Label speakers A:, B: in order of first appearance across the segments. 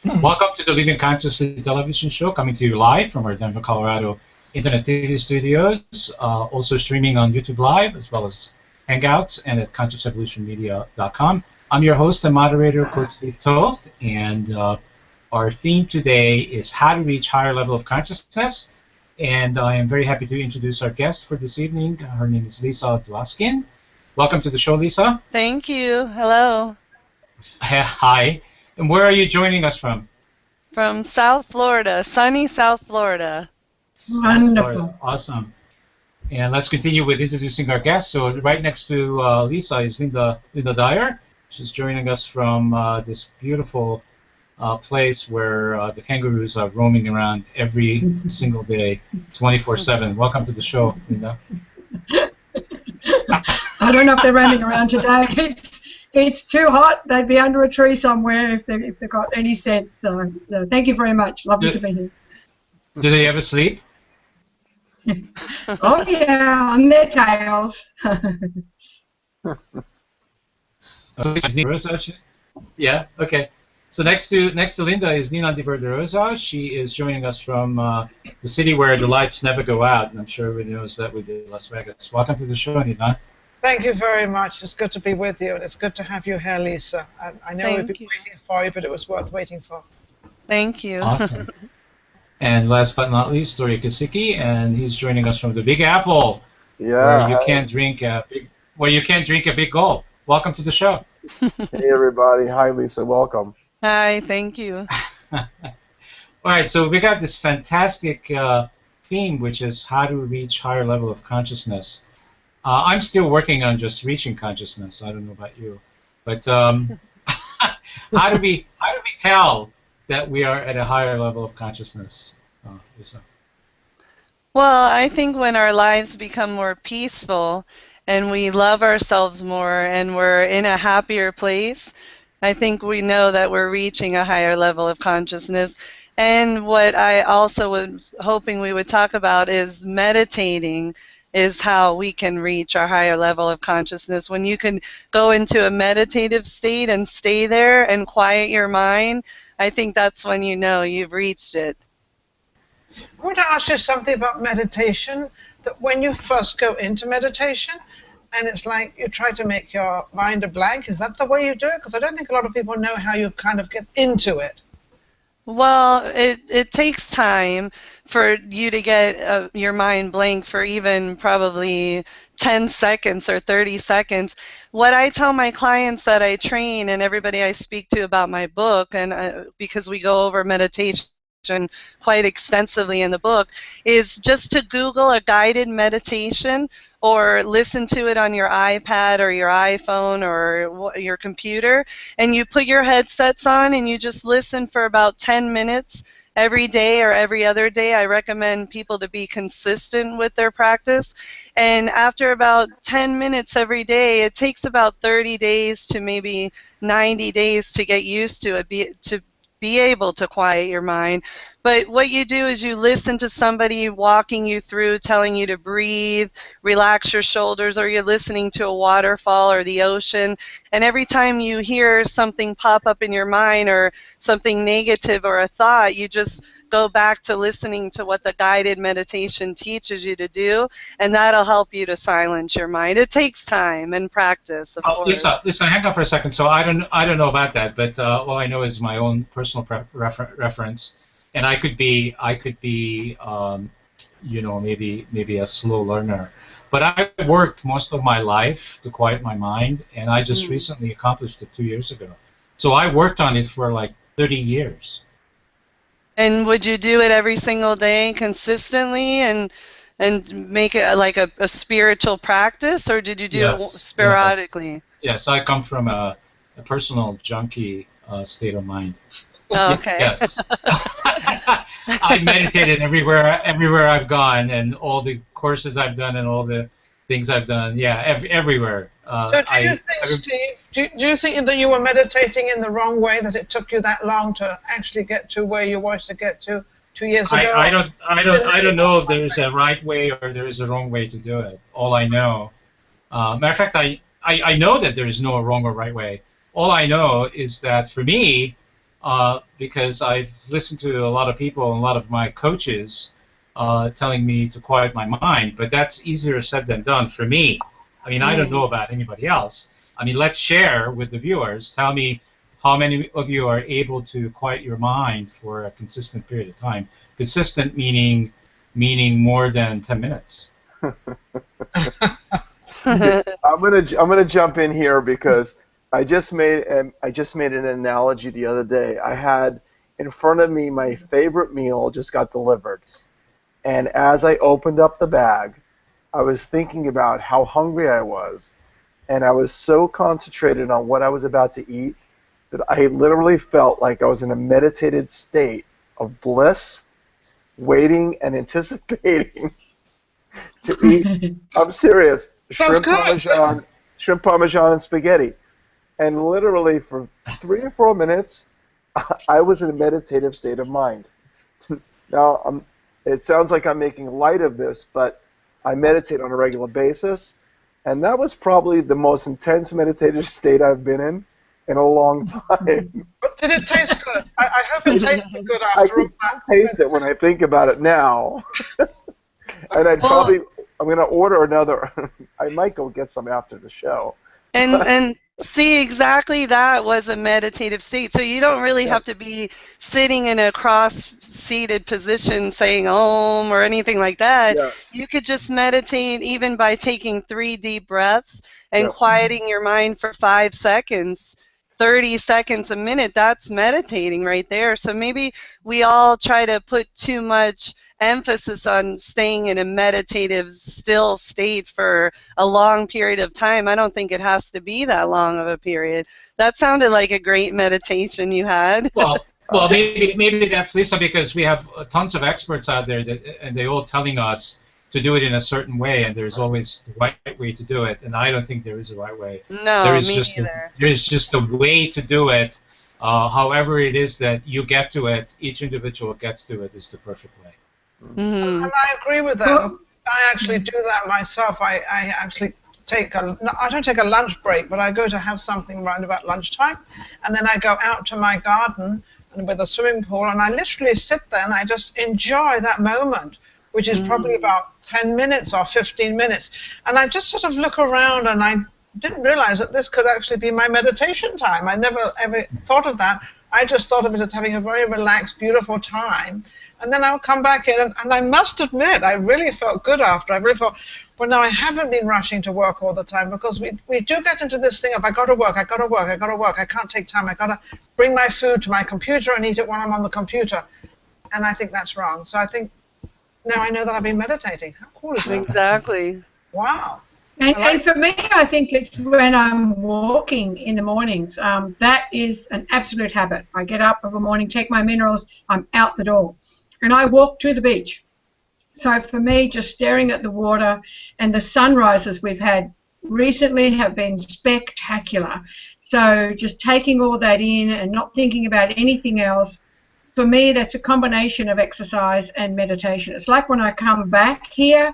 A: Welcome to the Living Consciously television show, coming to you live from our Denver, Colorado Internet TV studios, also streaming on YouTube Live, as well as Hangouts and at ConsciousEvolutionMedia.com. I'm your host and moderator, Coach Steve Toth, and our theme today is how to reach higher level of consciousness. And I am very happy to introduce our guest for this evening. Her name is Lisa Dwoskin. Welcome to the show, Lisa.
B: Thank you. Hello.
A: Hi. And where are you joining us from?
B: From South Florida, sunny South Florida.
C: Wonderful.
A: Awesome. And let's continue with introducing our guest. So right next to Lisa is Linda Dyer. She's joining us from this beautiful place where the kangaroos are roaming around every single day, 24/7. Welcome to the show, Linda.
C: I don't know if they're roaming around today. It's too hot. They'd be under a tree somewhere if they've got any sense. So thank you very much. Lovely to be here.
A: Do they ever sleep?
C: Oh yeah, on their tails.
A: Yeah. Okay. So next to Linda is Nina Di Verderosa. She is joining us from the city where the lights never go out, and I'm sure everybody knows that with Las Vegas. Welcome to the show, Nina.
D: Thank you very much. It's good to be with you, and it's good to have you here, Lisa. I know we've been waiting for you, but it was worth waiting for.
B: Thank you.
A: Awesome. And last but not least, Dori Kasicki, and he's joining us from the Big Apple,
E: yeah,
A: where you can't drink a big gulp. Welcome to the show.
E: Hey everybody. Hi Lisa. Welcome.
B: Hi. Thank you.
A: All right. So we got this fantastic theme, which is how to reach higher level of consciousness. I'm still working on just reaching consciousness. I don't know about you, but how do we tell that we are at a higher level of consciousness, Lisa?
B: Well, I think when our lives become more peaceful and we love ourselves more and we're in a happier place, I think we know that we're reaching a higher level of consciousness. And what I also was hoping we would talk about is meditating is how we can reach our higher level of consciousness. When you can go into a meditative state and stay there and quiet your mind, I think that's when you know you've reached it.
D: I want to ask you something about meditation, that when you first go into meditation, and it's like you try to make your mind a blank, is that the way you do it? Because I don't think a lot of people know how you kind of get into it.
B: Well, it takes time for you to get your mind blank for even probably 10 seconds or 30 seconds. What I tell my clients that I train and everybody I speak to about my book, and because we go over meditation quite extensively in the book, is just to Google a guided meditation or listen to it on your iPad or your iPhone or your computer, and you put your headsets on and you just listen for about 10 minutes every day or every other day. I recommend people to be consistent with their practice, and after about 10 minutes every day, it takes about 30 days to maybe 90 days to get used to it, to be able to quiet your mind. But what you do is you listen to somebody walking you through, telling you to breathe, relax your shoulders, or you're listening to a waterfall or the ocean. And every time you hear something pop up in your mind or something negative or a thought, you just go back to listening to what the guided meditation teaches you to do, and that'll help you to silence your mind. It takes time and practice, of course.
A: Lisa, hang on for a second. So I don't know about that, but all I know is my own personal reference, and I could be maybe a slow learner, but I worked most of my life to quiet my mind, and I just recently accomplished it 2 years ago. So I worked on it for like 30 years.
B: And would you do it every single day consistently and make it like a spiritual practice, or did you do it sporadically?
A: Yes, I come from a personal junkie state of mind.
B: Oh, okay.
A: Yes. I meditated everywhere I've gone, and all the courses I've done and all the things I've done. Yeah, everywhere.
D: So do you think, Steve, do you think that you were meditating in the wrong way, that it took you that long to actually get to where you wanted to get to 2 years ago?
A: I don't know if there's a right way or there is a wrong way to do it. All I know, matter of fact, I know that there is no wrong or right way. All I know is that for me, because I've listened to a lot of people and a lot of my coaches telling me to quiet my mind, but that's easier said than done for me. I mean, I don't know about anybody else. I mean, let's share with the viewers. Tell me how many of you are able to quiet your mind for a consistent period of time. Consistent meaning more than 10 minutes.
E: I'm gonna jump in here because I just made an analogy the other day. I had in front of me my favorite meal just got delivered, and as I opened up the bag, I was thinking about how hungry I was, and I was so concentrated on what I was about to eat that I literally felt like I was in a meditated state of bliss, waiting and anticipating to eat. I'm serious. Shrimp parmesan and spaghetti. And literally for 3 or 4 minutes, I was in a meditative state of mind. Now, it sounds like I'm making light of this, but I meditate on a regular basis, and that was probably the most intense meditative state I've been in a long time.
D: But did it taste good? I hope it tasted good after
E: I can still taste it when I think about it now. And I'm going to order another. I might go get some after the show.
B: And see, exactly that was a meditative state. So you don't really have to be sitting in a cross-seated position saying Om or anything like that.
E: Yes.
B: You could just meditate even by taking 3 deep breaths and quieting your mind for 5 seconds. 30 seconds a minute, that's meditating right there. So maybe we all try to put too much emphasis on staying in a meditative, still state for a long period of time. I don't think it has to be that long of a period. That sounded like a great meditation you had.
A: Well, maybe that's, Lisa, because we have tons of experts out there and they're all telling us to do it in a certain way, and there's always the right way to do it, and I don't think there is a right way.
B: No,
A: there is
B: me
A: just
B: neither.
A: There's just a way to do it. However it is that you get to it, each individual gets to it is the perfect way.
B: Mm-hmm.
D: And I agree with that. I actually do that myself. I actually I don't take a lunch break, but I go to have something around about lunchtime, and then I go out to my garden and with a swimming pool, and I literally sit there and I just enjoy that moment, which is probably about 10 minutes or 15 minutes. And I just sort of look around, and I didn't realize that this could actually be my meditation time. I never ever thought of that. I just thought of it as having a very relaxed, beautiful time. And then I would come back in, and I must admit, I really felt good after. I really felt, well, now I haven't been rushing to work all the time, because we do get into this thing of, I got to work, I can't take time, I got to bring my food to my computer and eat it while I'm on the computer. And I think that's wrong. So I think, now I know that I've been meditating. How cool is that?
B: Exactly.
D: Wow.
C: And for me, I think it's when I'm walking in the mornings. That is an absolute habit. I get up of a morning, take my minerals, I'm out the door. And I walk to the beach. So for me, just staring at the water, and the sunrises we've had recently have been spectacular. So just taking all that in and not thinking about anything else, for me, that's a combination of exercise and meditation. It's like when I come back here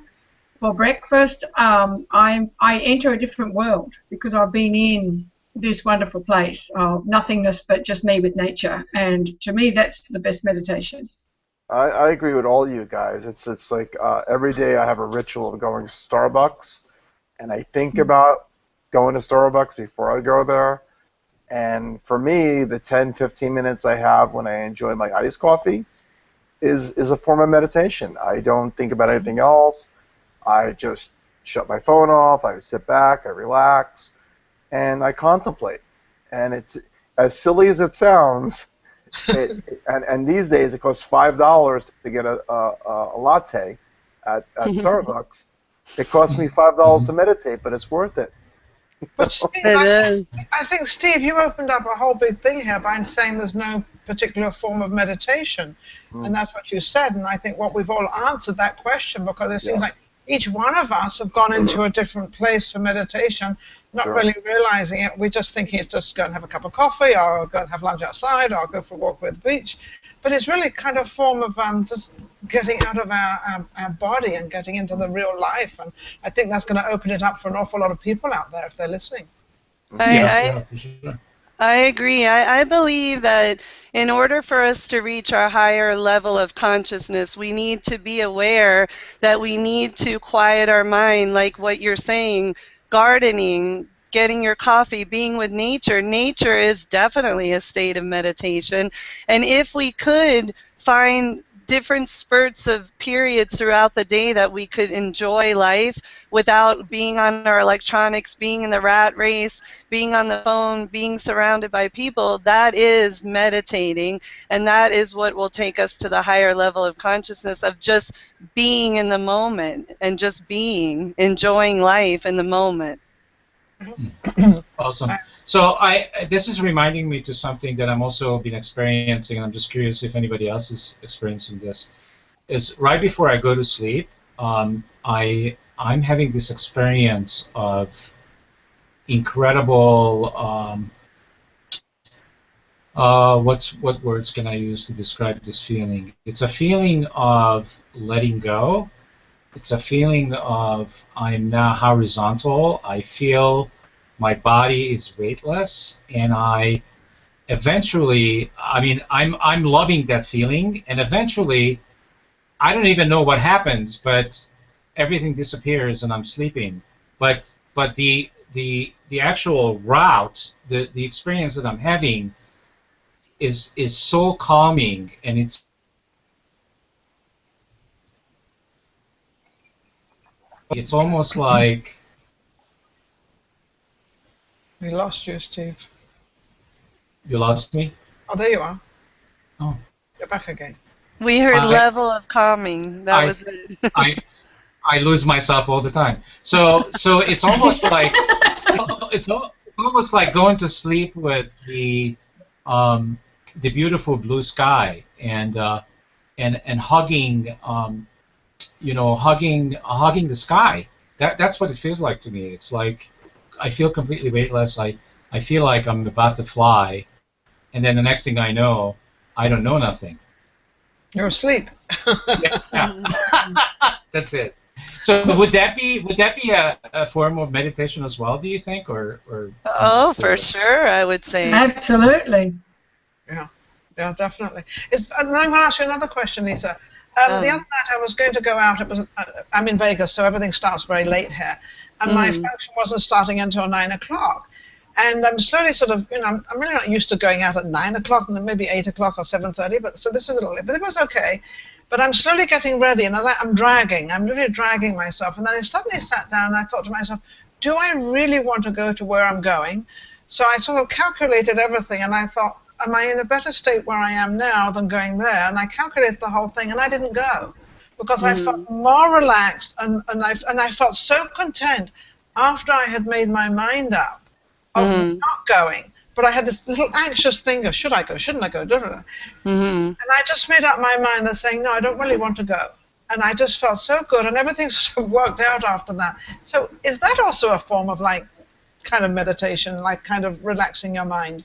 C: for breakfast, I enter a different world, because I've been in this wonderful place of nothingness but just me with nature. And to me, that's the best meditation.
E: I agree with all you guys. It's like every day I have a ritual of going to Starbucks, and I think about going to Starbucks before I go there. And for me, the 10, 15 minutes I have when I enjoy my iced coffee is a form of meditation. I don't think about anything else. I just shut my phone off, I sit back, I relax, and I contemplate. And it's as silly as it sounds, and these days it costs $5 to get a latte at Starbucks. It costs me $5 to meditate, but it's worth it.
D: But Steve, I think, Steve, you opened up a whole big thing here by saying there's no particular form of meditation. And that's what you said. And I think what we've all answered that question, because it seems like each one of us have gone into a different place for meditation, not really realizing it. We're just thinking it's just go and have a cup of coffee, or go and have lunch outside, or go for a walk by the beach. But it's really kind of a form of just getting out of our body and getting into the real life. And I think that's going to open it up for an awful lot of people out there if they're listening.
A: For sure.
B: I agree. I believe that in order for us to reach our higher level of consciousness, we need to be aware that we need to quiet our mind, like what you're saying, gardening, getting your coffee, being with nature. Nature is definitely a state of meditation. And if we could find different spurts of periods throughout the day that we could enjoy life without being on our electronics, being in the rat race, being on the phone, being surrounded by people, that is meditating, and that is what will take us to the higher level of consciousness of just being in the moment and just being, enjoying life in the moment.
A: Awesome. So this is reminding me to something that I'm also been experiencing, and I'm just curious if anybody else is experiencing this. Is right before I go to sleep, I'm having this experience of incredible. What words can I use to describe this feeling? It's a feeling of letting go. It's a feeling of I'm now horizontal. I feel my body is weightless, and I eventually, I'm loving that feeling, and eventually, I don't even know what happens, but everything disappears and I'm sleeping. But the actual route, the experience that I'm having is so calming, and it's almost like.
D: We lost you, Steve.
A: You lost me?
D: Oh, there you are.
A: Oh.
D: You're back again.
B: We heard level of calming. That was it.
A: I lose myself all the time. So it's almost like it's almost like going to sleep with the beautiful blue sky and hugging hugging the sky. That's what it feels like to me. It's like I feel completely weightless. I feel like I'm about to fly, and then the next thing I know, I don't know nothing.
D: You're asleep.
A: Yeah. That's it. So would that be a form of meditation as well, do you think, or
B: Oh, for sure, I would say.
C: Absolutely.
D: Yeah, definitely. And I'm going to ask you another question, Lisa. The other night I was going to go out. I'm in Vegas, so everything starts very late here, and my function wasn't starting until 9 o'clock. And I'm slowly sort of, I'm really not used to going out at 9 o'clock, and maybe 8 o'clock or 7:30. But so this was a little late, but it was okay. But I'm slowly getting ready, and I'm really dragging myself. And then I suddenly sat down, and I thought to myself, do I really want to go to where I'm going? So I sort of calculated everything, and I thought, am I in a better state where I am now than going there? And I calculated the whole thing, and I didn't go because I felt more relaxed, and I felt so content after I had made my mind up of not going. But I had this little anxious thing of, should I go, shouldn't I go? And I just made up my mind that saying, no, I don't really want to go. And I just felt so good, and everything sort of worked out after that. So is that also a form of kind of meditation, like kind of relaxing your mind?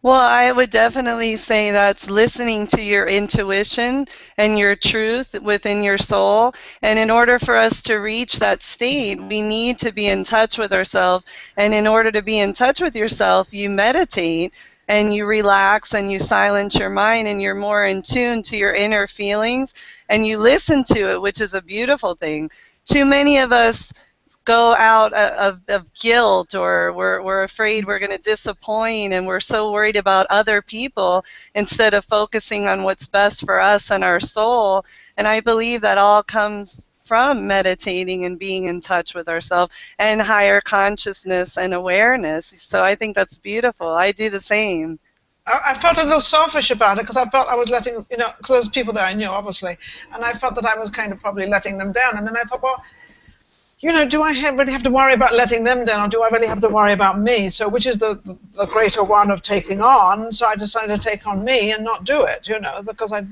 B: Well, I would definitely say that's listening to your intuition and your truth within your soul. And in order for us to reach that state, we need to be in touch with ourselves. And in order to be in touch with yourself, you meditate and you relax and you silence your mind and you're more in tune to your inner feelings and you listen to it, which is a beautiful thing. Too many of us go out of guilt, or we're afraid we're going to disappoint, and we're so worried about other people instead of focusing on what's best for us and our soul. And I believe that all comes from meditating and being in touch with ourselves and higher consciousness and awareness. So I think that's beautiful. I do the same.
D: I felt a little selfish about it because I felt I was letting, because there's people that I knew, obviously, and I felt that I was kind of probably letting them down. And then I thought, well, do I really have to worry about letting them down, or do I really have to worry about me? So which is the greater one of taking on? So I decided to take on me and not do it, because I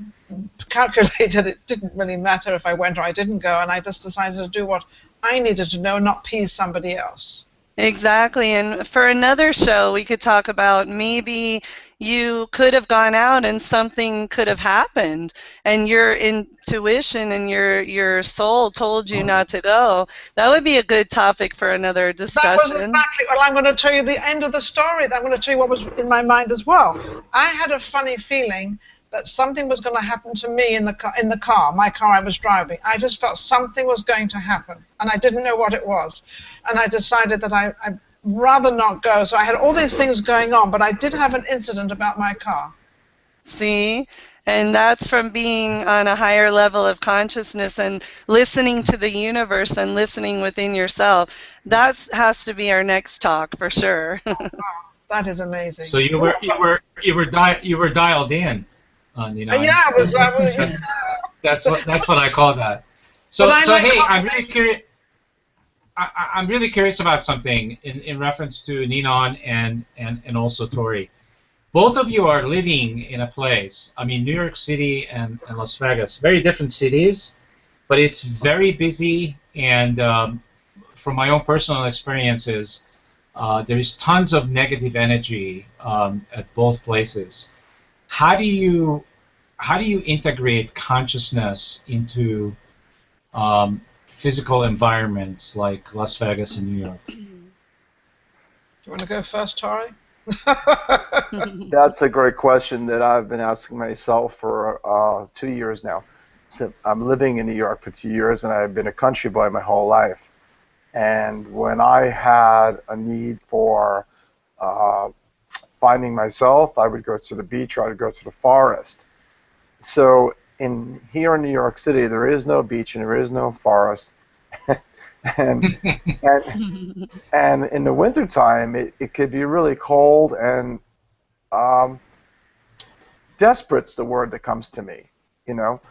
D: calculated it didn't really matter if I went or I didn't go, and I just decided to do what I needed to know, not please somebody else.
B: Exactly. And for another show, we could talk about maybe you could have gone out and something could have happened, and your intuition and your soul told you not to go. That would be a good topic for another
D: That was
B: discussion.
D: exactly, well, I'm going to tell you the end of the story. I'm going to tell you what was in my mind as well. I had a funny feeling that something was going to happen to me in the car, my car I was driving. I just felt something was going to happen, and I didn't know what it was. And I decided that I'd rather not go. So I had all these things going on, but I did have an incident about my car.
B: See? And that's from being on a higher level of consciousness and listening to the universe and listening within yourself. That has to be our next talk for sure.
D: That is amazing.
A: So you were dialed in, you know.
D: Yeah, I was.
A: That's what I call that. So hey, I'm really curious. I'm really curious about something in reference to Ninon and also Tori. Both of you are living in a place, I mean, New York City and Las Vegas, very different cities, but it's very busy, and from my own personal experiences, there is tons of negative energy at both places. How do you integrate consciousness into physical environments like Las Vegas and New York?
D: Do you want to go first, Tori?
E: That's a great question that I've been asking myself for 2 years now. So I'm living in New York for 2 years, and I've been a country boy my whole life. And when I had a need for finding myself, I would go to the beach or I would go to the forest. So here in New York City, there is no beach and there is no forest. and in the wintertime, it could be really cold, and desperate's the word that comes to me, you know.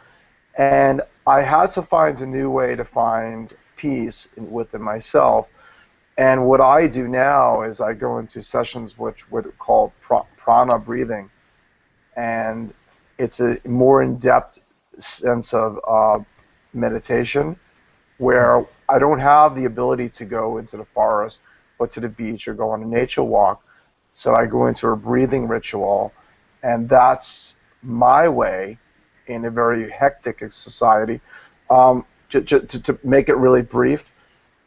E: And I had to find a new way to find peace within myself. And what I do now is I go into sessions which are called prana breathing, and it's a more in-depth sense of meditation, where I don't have the ability to go into the forest or to the beach or go on a nature walk. So I go into a breathing ritual, and that's my way in a very hectic society. To make it really brief,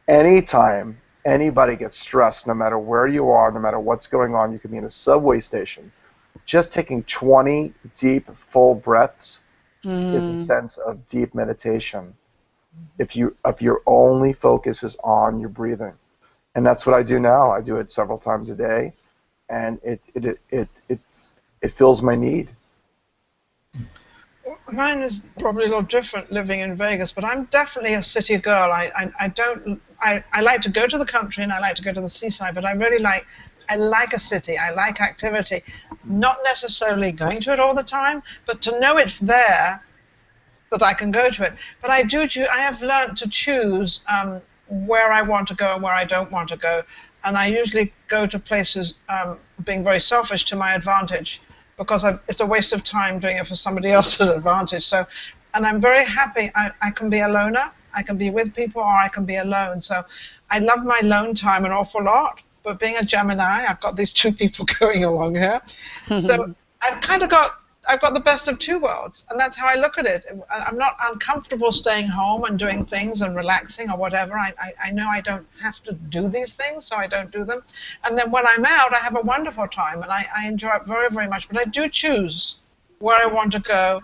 E: anytime anybody gets stressed, no matter where you are, no matter what's going on, you could be in a subway station, just taking 20 deep, full breaths is a sense of deep meditation. If your only focus is on your breathing, and that's what I do now. I do it several times a day, and it fills my need.
D: Mine is probably a little different living in Vegas, but I'm definitely a city girl. I like to go to the country and I like to go to the seaside, but I like a city. I like activity. Not necessarily going to it all the time, but to know it's there, that I can go to it. But I have learned to choose where I want to go and where I don't want to go. And I usually go to places, being very selfish, to my advantage, because it's a waste of time doing it for somebody else's advantage. So, and I'm very happy. I can be a loner. I can be with people, or I can be alone. So I love my alone time an awful lot. But being a Gemini, I've got these two people going along here. So I've got the best of two worlds, and that's how I look at it. I'm not uncomfortable staying home and doing things and relaxing or whatever. I know I don't have to do these things, so I don't do them. And then when I'm out, I have a wonderful time, and I enjoy it very, very much. But I do choose where I want to go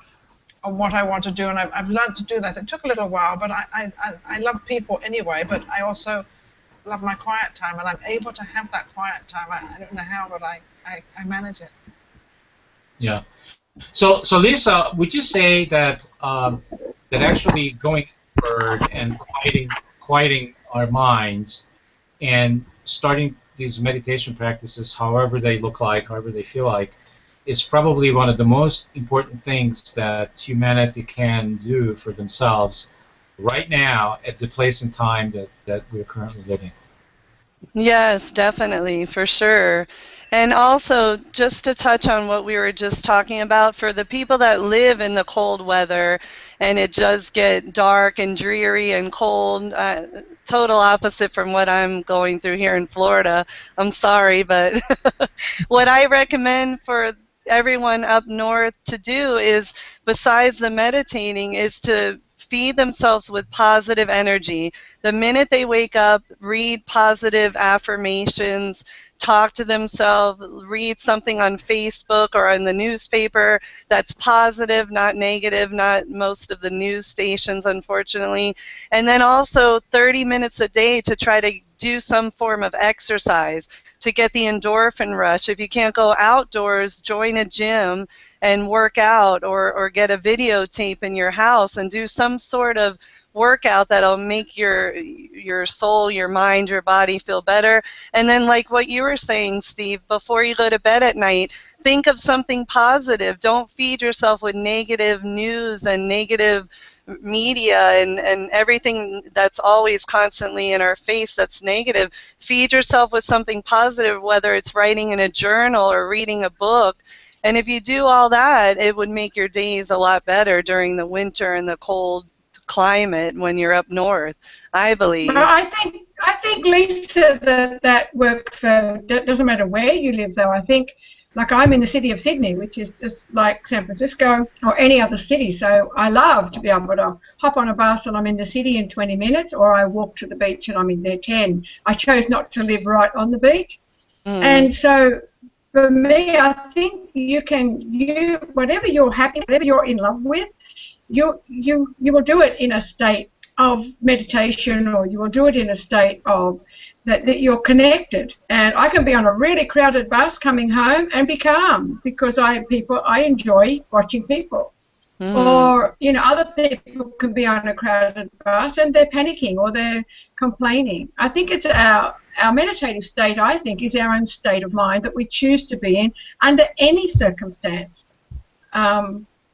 D: and what I want to do, and I've learned to do that. It took a little while, but I love people anyway, but I also love my quiet time, and I'm able to have that quiet time. I don't know how, but I manage it.
A: Yeah. So Lisa, would you say that that actually going inward and quieting our minds and starting these meditation practices, however they look like, however they feel like, is probably one of the most important things that humanity can do for themselves right now at the place and time that we're currently living?
B: Yes, definitely, for sure. And also, just to touch on what we were just talking about, for the people that live in the cold weather and it does get dark and dreary and cold, total opposite from what I'm going through here in Florida. I'm sorry, but what I recommend for everyone up north to do is, besides the meditating, is to feed themselves with positive energy. The minute they wake up, read positive affirmations, talk to themselves, read something on Facebook or in the newspaper that's positive, not negative, not most of the news stations, unfortunately. And then also 30 minutes a day to try to do some form of exercise to get the endorphin rush. If you can't go outdoors, join a gym and work out, or get a videotape in your house and do some sort of workout that'll make your soul, your mind, your body feel better. And then, like what you were saying, Steve, before you go to bed at night, think of something positive. Don't feed yourself with negative news and negative media and everything that's always constantly in our face that's negative. Feed yourself with something positive, whether it's writing in a journal or reading a book. And if you do all that, it would make your days a lot better during the winter and the cold climate when you're up north, I believe.
C: Well, I think Lisa, that works for, that doesn't matter where you live though. I think, like, I'm in the city of Sydney, which is just like San Francisco or any other city, so I love to be able to hop on a bus and I'm in the city in 20 minutes, or I walk to the beach and I'm in there 10. I chose not to live right on the beach. And so for me, I think you whatever you're happy, whatever you're in love with, you will do it in a state of meditation, or you will do it in a state of that you're connected. And I can be on a really crowded bus coming home and be calm because I enjoy watching people. Or, you know, other people can be on a crowded bus and they're panicking or they're complaining. I think it's our meditative state, I think, is our own state of mind that we choose to be in under any circumstance.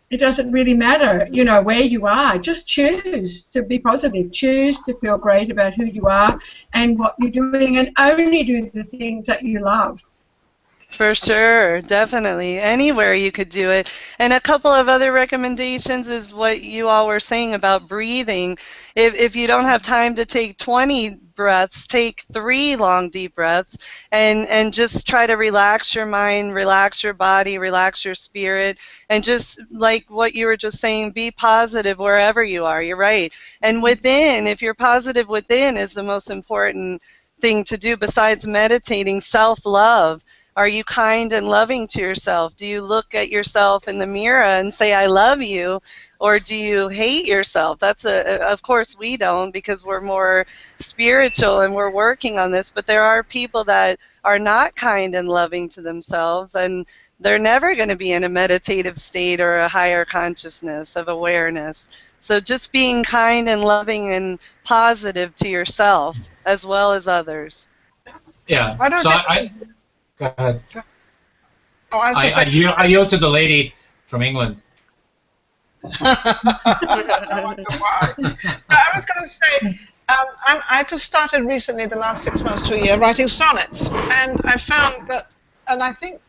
C: It doesn't really matter, you know, where you are. Just choose to be positive. Choose to feel great about who you are and what you're doing, and only do the things that you love.
B: For sure, definitely. Anywhere you could do it. And a couple of other recommendations is what you all were saying about breathing. If you don't have time to take 20 breaths, take 3 long, deep breaths, and just try to relax your mind, relax your body, relax your spirit, and just like what you were just saying, be positive wherever you are. You're right. And within, if you're positive within, is the most important thing to do besides meditating. Self-love. Are you kind and loving to yourself? Do you look at yourself in the mirror and say, I love you? Or do you hate yourself? That's of course we don't, because we're more spiritual and we're working on this. But there are people that are not kind and loving to themselves, and they're never going to be in a meditative state or a higher consciousness of awareness. So just being kind and loving and positive to yourself as well as others.
A: Yeah. Go ahead.
D: Oh, I
A: yield to the lady from England.
D: I was going to say, I just started recently, the last 6 months to a year, writing sonnets, and I found that, and I think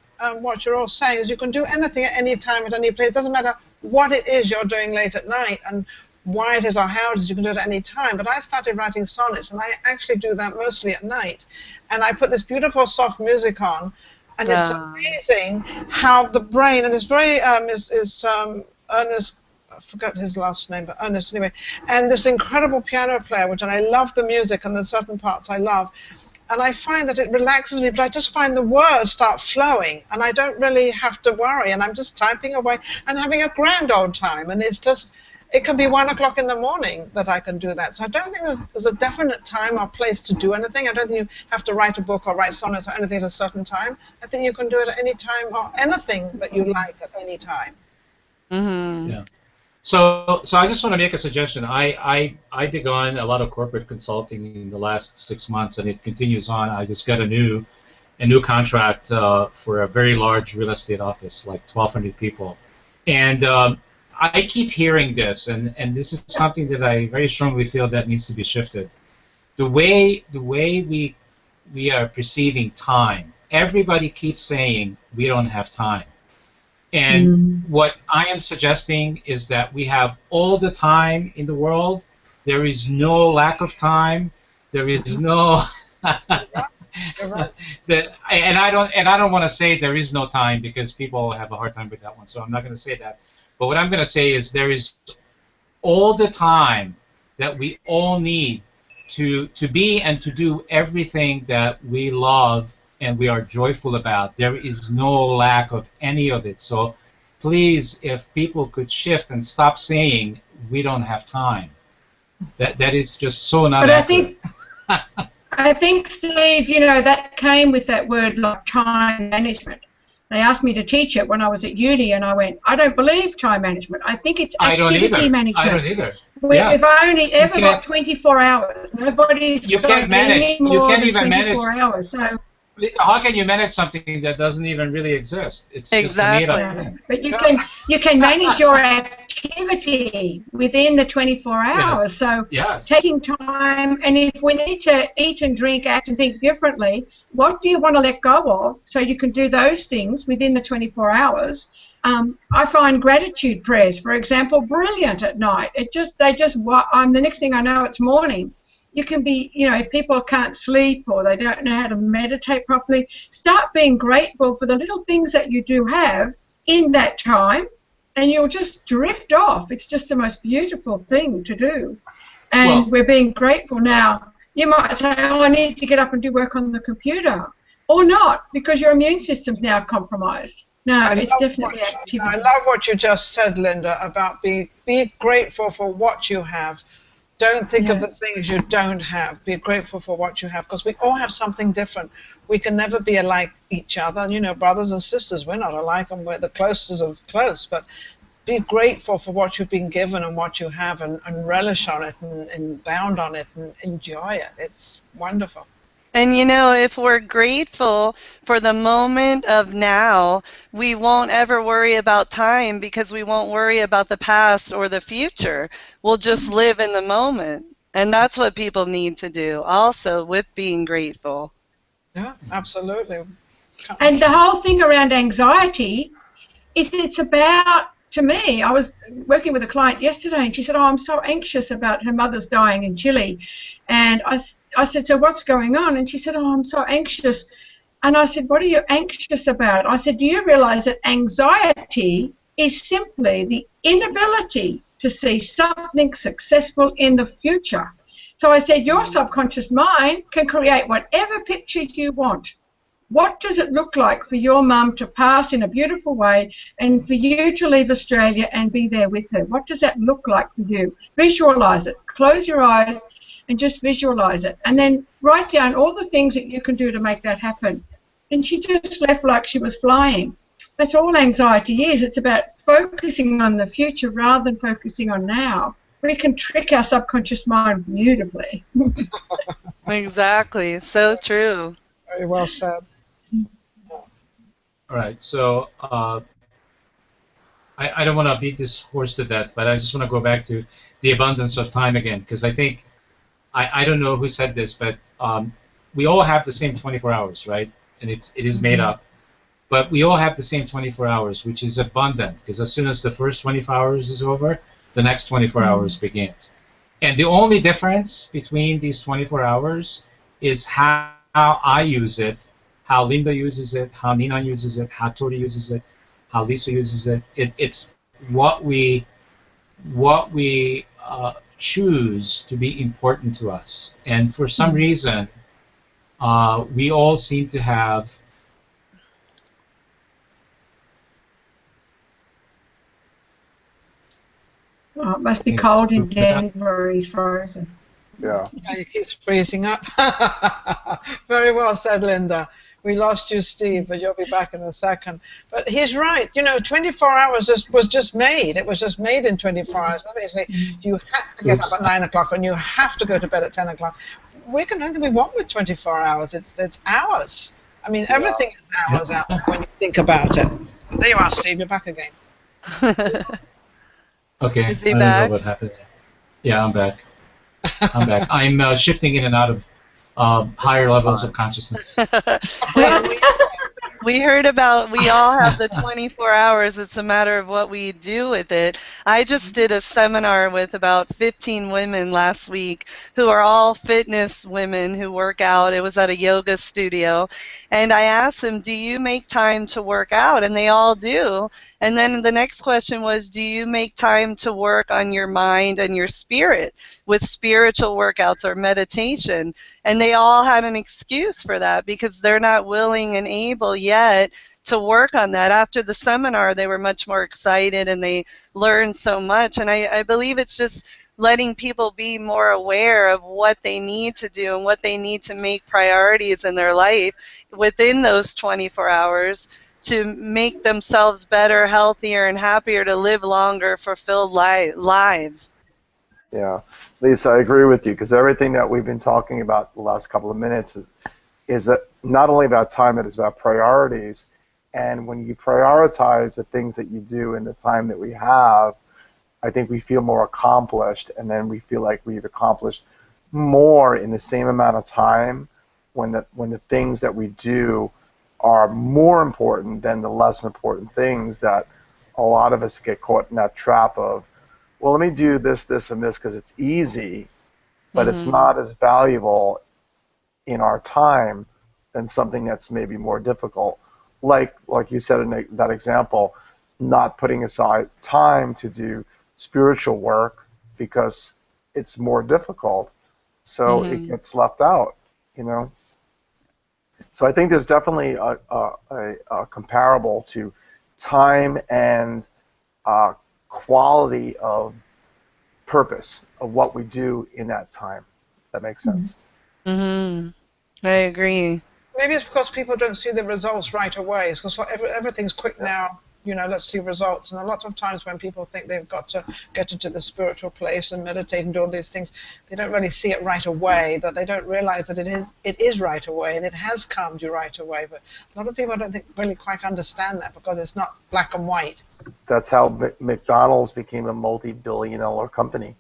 D: what you're all saying is you can do anything at any time, at any place. It doesn't matter what it is you're doing late at night and why it is or how it is, you can do it at any time. But I started writing sonnets, and I actually do that mostly at night. And I put this beautiful soft music on, and it's amazing how the brain, and it's very, Ernest, I forgot his last name, but Ernest anyway, and this incredible piano player, and I love the music, and there's certain parts I love. And I find that it relaxes me, but I just find the words start flowing, and I don't really have to worry, and I'm just typing away and having a grand old time, and it's just, it can be 1 o'clock in the morning that I can do that. So I don't think there's a definite time or place to do anything. I don't think you have to write a book or write sonnets or anything at a certain time. I think you can do it at any time or anything that you like at any time.
B: Mm-hmm.
A: Yeah. So I just want to make a suggestion. I begun a lot of corporate consulting in the last 6 months, and it continues on. I just got a new contract for a very large real estate office, like 1,200 people, and I keep hearing this, and this is something that I very strongly feel that needs to be shifted. The way we we are perceiving time. Everybody keeps saying we don't have time. And what I am suggesting is that we have all the time in the world. There is no lack of time. There is no
D: You're right.
A: and I don't want to say there is no time, because people have a hard time with that one. So I'm not going to say that. But what I'm going to say is there is all the time that we all need to be and to do everything that we love and we are joyful about. There is no lack of any of it. So please, if people could shift and stop saying we don't have time, that is just so not accurate.
C: I think, Steve, you know, that came with that word like time management. They asked me to teach it when I was at uni, and I went, I don't believe time management. I think it's activity management.
A: I don't either.
C: Yeah. If I only ever got 24 hours, nobody's
A: you can't manage. You can't even manage
C: 24 hours. So
A: how can you manage something that doesn't even really exist? It's
B: exactly.
A: just a made-up thing.
C: But you can manage your activity within the 24 hours.
A: Yes.
C: So
A: yes.
C: taking time, and if we need to eat and drink, act and think differently, what do you want to let go of so you can do those things within the 24 hours? I find gratitude prayers, for example, brilliant at night. The next thing I know, it's morning. You can be, you know, if people can't sleep or they don't know how to meditate properly, start being grateful for the little things that you do have in that time, and you'll just drift off. It's just the most beautiful thing to do. And we're being grateful now. You might say, oh, I need to get up and do work on the computer. Or not, because your immune system's now compromised. No, it's definitely activity.
D: I love what you just said, Linda, about be grateful for what you have. Don't think of the things you don't have. Be grateful for what you have, because we all have something different. We can never be alike each other. You know, brothers and sisters, we're not alike, and we're the closest of close. But be grateful for what you've been given and what you have, and relish on it, and bound on it, and enjoy it. It's wonderful.
B: And you know, if we're grateful for the moment of now, we won't ever worry about time, because we won't worry about the past or the future. We'll just live in the moment. And that's what people need to do also with being grateful.
D: Yeah, absolutely.
C: And the whole thing around anxiety is it's about, to me, I was working with a client yesterday, and she said, oh, I'm so anxious about her mother's dying in Chile. And I said, so what's going on? And she said, oh, I'm so anxious. And I said, what are you anxious about? I said, do you realize that anxiety is simply the inability to see something successful in the future? So I said, your subconscious mind can create whatever picture you want. What does it look like for your mum to pass in a beautiful way and for you to leave Australia and be there with her? What does that look like for you? Visualize it. Close your eyes and just visualize it. And then write down all the things that you can do to make that happen. And she just left like she was flying. That's all anxiety is. It's about focusing on the future rather than focusing on now. We can trick our subconscious mind beautifully.
B: Exactly. So true.
D: Very well said.
A: All right, so I don't want to beat this horse to death, but I just want to go back to the abundance of time again, because I think, I don't know who said this, but we all have the same 24 hours, right? And it is made up. But we all have the same 24 hours, which is abundant, because as soon as the first 24 hours is over, the next 24 hours begins. And the only difference between these 24 hours is how I use it, how Linda uses it, how Nina uses it, how Tori uses it, how Lisa uses it. It's what we choose to be important to us. And for some reason, we all seem to have
C: Oh, it must be cold in Denver. He's frozen.
E: Yeah.
D: He keeps freezing up. Very well said, Linda. We lost you, Steve, but you'll be back in a second. But he's right. You know, 24 hours was just made. It was just made in 24 hours. Let me say, you have to get up at 9 o'clock and you have to go to bed at 10 o'clock. We can do anything we want with 24 hours. It's hours. I mean, everything is hours out there when you think about it. There you are, Steve. You're back again.
A: Okay.
B: Is he
A: I don't
B: back?
A: know what happened. Yeah, I'm back. I'm back. I'm shifting in and out of higher levels of consciousness.
B: We heard about, we all have the 24 hours. It's a matter of what we do with it. I just did a seminar with about 15 women last week who are all fitness women who work out. It was at a yoga studio. And I asked them, do you make time to work out? And they all do. And then the next question was, do you make time to work on your mind and your spirit with spiritual workouts or meditation? And they all had an excuse for that because they're not willing and able yet to work on that. After the seminar, they were much more excited and they learned so much. And I believe it's just letting people be more aware of what they need to do and what they need to make priorities in their life within those 24 hours to make themselves better, healthier, and happier, to live longer, fulfilled lives.
E: Yeah, Lisa, I agree with you, because everything that we've been talking about the last couple of minutes is not only about time, it is about priorities. And when you prioritize the things that you do in the time that we have, I think we feel more accomplished, and then we feel like we've accomplished more in the same amount of time when the things that we do are more important than the less important things that a lot of us get caught in that trap of, well, let me do this, this, and this because it's easy, but it's not as valuable in our time than something that's maybe more difficult. Like you said in that example, not putting aside time to do spiritual work because it's more difficult, so it gets left out, you know. So I think there's definitely a comparable to time and quality of purpose of what we do in that time. That makes sense.
B: I agree.
D: Maybe it's because people don't see the results right away. It's because everything's quick now. You know, let's see results. And a lot of times when people think they've got to get into the spiritual place and meditate and do all these things, they don't really see it right away, but they don't realize that it is right away, and it has calmed you right away. But a lot of people, I don't think, really quite understand that because it's not black and white.
E: That's how McDonald's became a multi-billion-dollar company.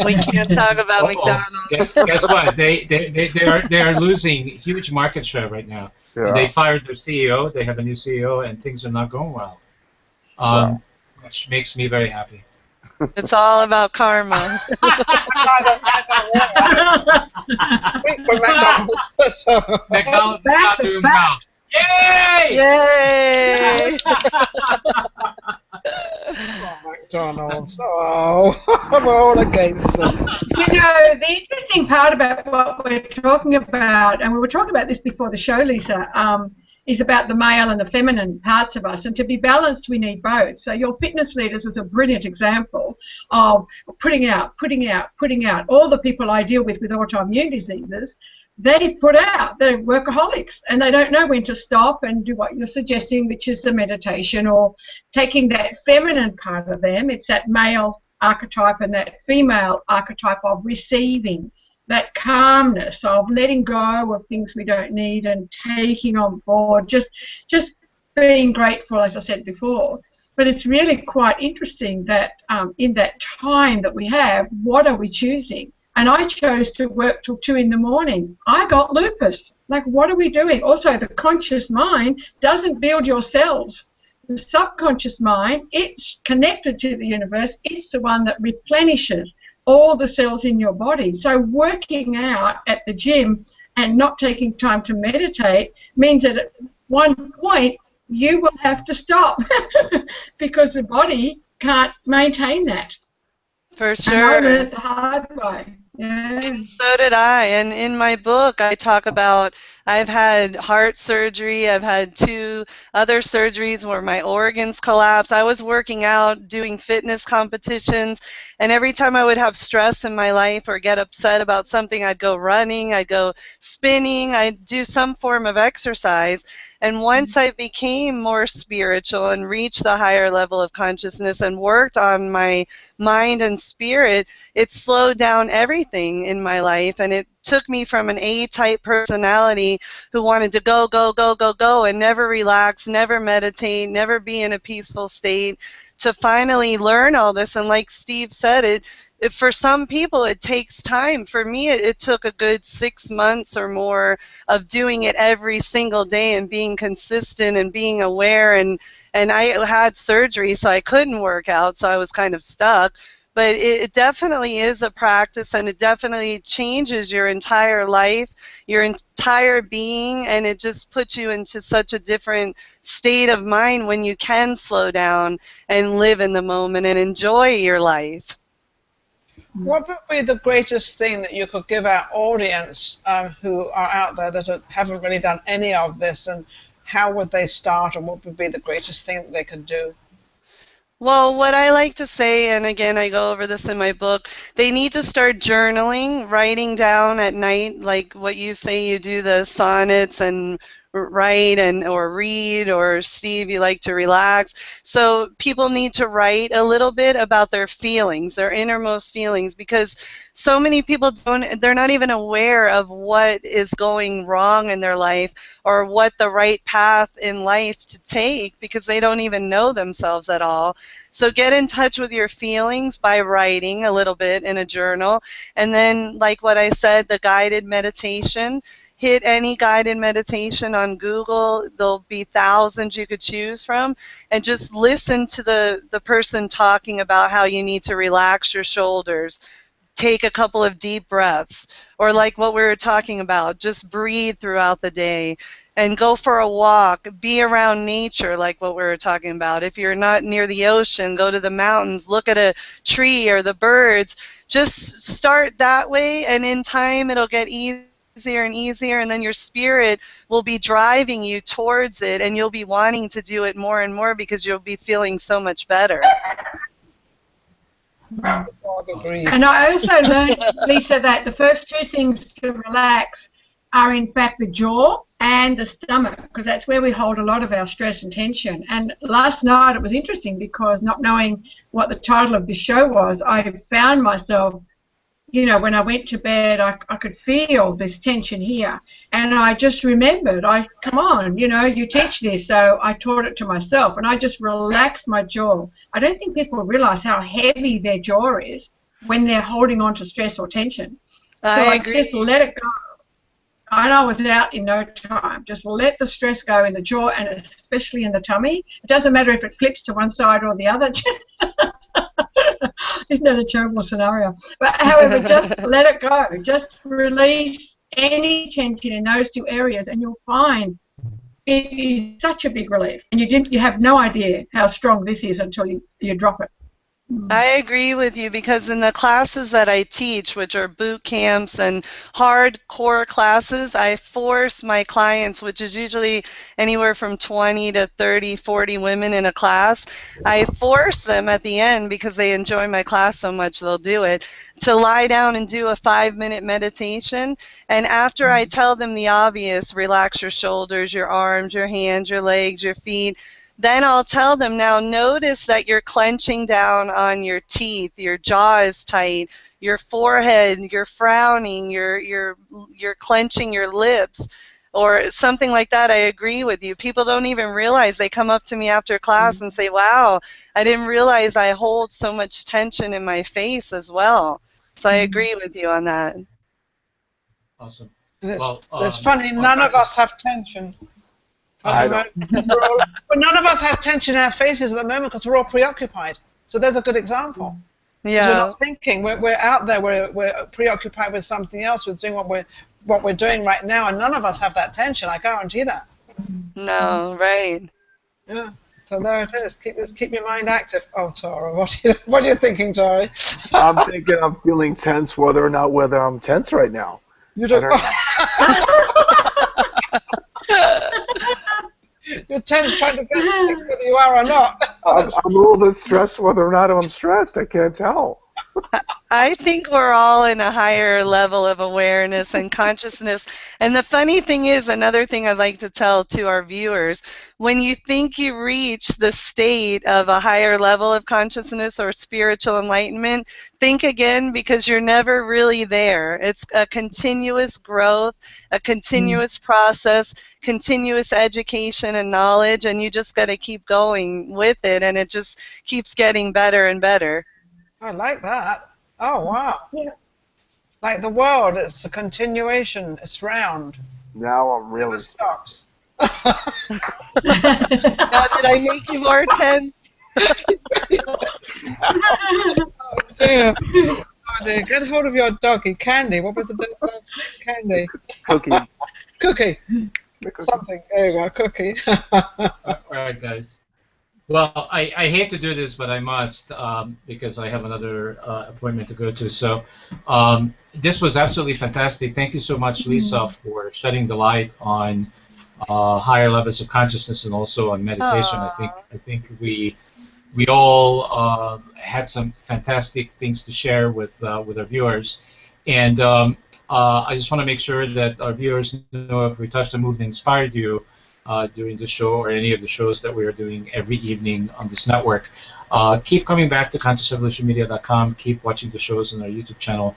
B: We can't talk about McDonald's.
A: Guess what? They are losing huge market share right now.
E: Yeah.
A: They fired their CEO. They have a new CEO, and things are not going well, which makes me very happy.
B: It's all about karma.
A: McDonald's is not doing well. Yay!
B: Yay!
D: Oh, McDonald's. Oh, we're all against them.
C: You know, the interesting part about what we're talking about, and we were talking about this before the show, Lisa, is about the male and the feminine parts of us. And to be balanced, we need both. So your fitness leaders was a brilliant example of putting out. All the people I deal with autoimmune diseases, they put out, they're workaholics, and they don't know when to stop and do what you're suggesting, which is the meditation, or taking that feminine part of them. It's that male archetype and that female archetype of receiving, that calmness of letting go of things we don't need and taking on board, just being grateful, as I said before. But it's really quite interesting that in that time that we have, what are we choosing? And I chose to work till 2 in the morning. I got lupus. Like, what are we doing? Also, the conscious mind doesn't build your cells. The subconscious mind, it's connected to the universe. It's the one that replenishes all the cells in your body. So working out at the gym and not taking time to meditate means that at one point you will have to stop because the body can't maintain that.
B: For sure.
C: And I learned the hard way. Yeah.
B: And so did I. And in my book, I talk about I've had heart surgery. I've had 2 other surgeries where my organs collapsed. I was working out, doing fitness competitions, and every time I would have stress in my life or get upset about something, I'd go running, I'd go spinning, I'd do some form of exercise. And once I became more spiritual and reached the higher level of consciousness and worked on my mind and spirit, it slowed down everything in my life, and it took me from an A-type personality who wanted to go, go, go, go, go, and never relax, never meditate, never be in a peaceful state, to finally learn all this. And like Steve said, for some people it takes time. For me, it took a good 6 months or more of doing it every single day and being consistent and being aware. And I had surgery, so I couldn't work out, so I was kind of stuck. But it definitely is a practice, and it definitely changes your entire life, your entire being, and it just puts you into such a different state of mind when you can slow down and live in the moment and enjoy your life.
D: What would be the greatest thing that you could give our audience who are out there that haven't really done any of this, and how would they start, and what would be the greatest thing that they could do?
B: Well, what I like to say, and again, I go over this in my book, they need to start journaling, writing down at night, like what you say, you do the sonnets and write or read, or Steve, you like to relax. So people need to write a little bit about their feelings, their innermost feelings, because so many people they're not even aware of what is going wrong in their life or what the right path in life to take, because they don't even know themselves at all. So get in touch with your feelings by writing a little bit in a journal. And then, like what I said, the guided meditation. Hit any guided meditation on Google. There'll be thousands you could choose from, and just listen to the person talking about how you need to relax your shoulders. Take a couple of deep breaths, or like what we were talking about, just breathe throughout the day and go for a walk. Be around nature, like what we were talking about. If you're not near the ocean, go to the mountains, look at a tree or the birds. Just start that way, and in time it'll get easier and easier, and then your spirit will be driving you towards it, and you'll be wanting to do it more and more because you'll be feeling so much better.
C: And I also learned, Lisa, that the first two things to relax are in fact the jaw and the stomach, because that's where we hold a lot of our stress and tension. And last night it was interesting because, not knowing what the title of the show was, I found myself, you know, when I went to bed, I could feel this tension here. And I just remembered, come on, you know, you teach this. So I taught it to myself, and I just relaxed my jaw. I don't think people realize how heavy their jaw is when they're holding on to stress or tension.
B: I agree.
C: Just let it go. And I was out in no time. Just let the stress go in the jaw, and especially in the tummy. It doesn't matter if it flips to one side or the other. Isn't that a terrible scenario? But however, just let it go. Just release any tension in those two areas, and you'll find it is such a big relief. And you have no idea how strong this is until you drop it.
B: I agree with you, because in the classes that I teach, which are boot camps and hardcore classes, I force my clients, which is usually anywhere from 20 to 30, 40 women in a class, I force them at the end, because they enjoy my class so much they'll do it, to lie down and do a 5-minute meditation. And after I tell them the obvious, relax your shoulders, your arms, your hands, your legs, your feet, then I'll tell them, now notice that you're clenching down on your teeth, your jaw is tight, your forehead, you're frowning, you're clenching your lips, or something like that. I agree with you. People don't even realize. They come up to me after class and say, wow, I didn't realize I hold so much tension in my face as well. So I agree with you on that.
A: Awesome.
D: It's funny, none of us have tension. But none of us have tension in our faces at the moment because we're all preoccupied. So there's a good example.
B: Yeah.
D: We're not thinking. We're out there. We're preoccupied with something else. We're doing what we're doing right now, and none of us have that tension. I guarantee that.
B: No, right.
D: Yeah. So there it is. Keep your mind active. Oh, Tara, what are you thinking, Tori?
E: I'm thinking I'm feeling tense whether I'm tense right now.
D: You don't. You're tense trying to get whether you are or not.
E: I'm a little bit stressed whether or not I'm stressed. I can't tell.
B: I think we're all in a higher level of awareness and consciousness. And the funny thing is, another thing I'd like to tell to our viewers, when you think you reach the state of a higher level of consciousness or spiritual enlightenment, think again, because you're never really there. It's a continuous growth, a continuous process, continuous education and knowledge, and you just got to keep going with it, and it just keeps getting better and better.
D: I like that. Oh, wow.
C: Yeah.
D: Like the world, it's a continuation. It's round.
E: Now I'm really.
D: Never stops.
B: Now, did I make you more tense?
D: Oh, dear. Oh, dear. Get hold of your doggy, Candy. What was the dog's name? Candy.
E: Cookie.
D: Cookie.
E: The cookie.
D: Something. There you go, Cookie.
A: All right, guys. Well, I hate to do this, but I must because I have another appointment to go to. So this was absolutely fantastic. Thank you so much, Lisa, for shedding the light on higher levels of consciousness and also on meditation. I think we all had some fantastic things to share with our viewers, and I just want to make sure that our viewers know if we touched a move that inspired you during the show or any of the shows that we are doing every evening on this network. Keep coming back to ConsciousEvolutionMedia.com. Keep watching the shows on our YouTube channel,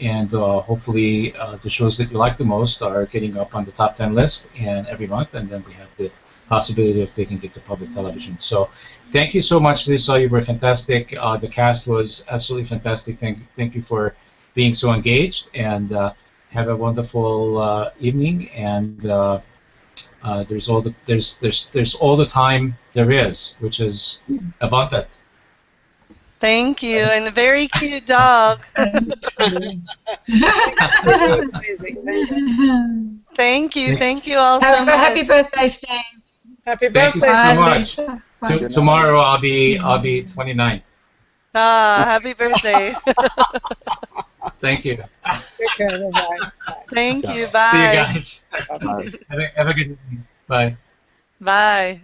A: and hopefully the shows that you like the most are getting up on the top 10 list and every month, and then we have the possibility of taking it to public television. So thank you so much, Lisa. You were fantastic. The cast was absolutely fantastic. Thank you for being so engaged, and have a wonderful evening. And there's all the time there is, which is abundant.
B: Thank you, and a very cute dog. Thank you all so
C: Have
B: much.
C: a happy birthday, Steve.
D: Happy
A: Thank you
D: birthday.
A: so
C: Bye,
A: much.
C: Lisa. Bye.
A: Tomorrow I'll be 29.
B: Happy birthday.
A: Thank you.
D: Take care. Bye-bye.
B: Thank you.
A: See you
B: Bye.
A: guys.
E: Bye.
A: Have a good evening. Bye.
B: Bye.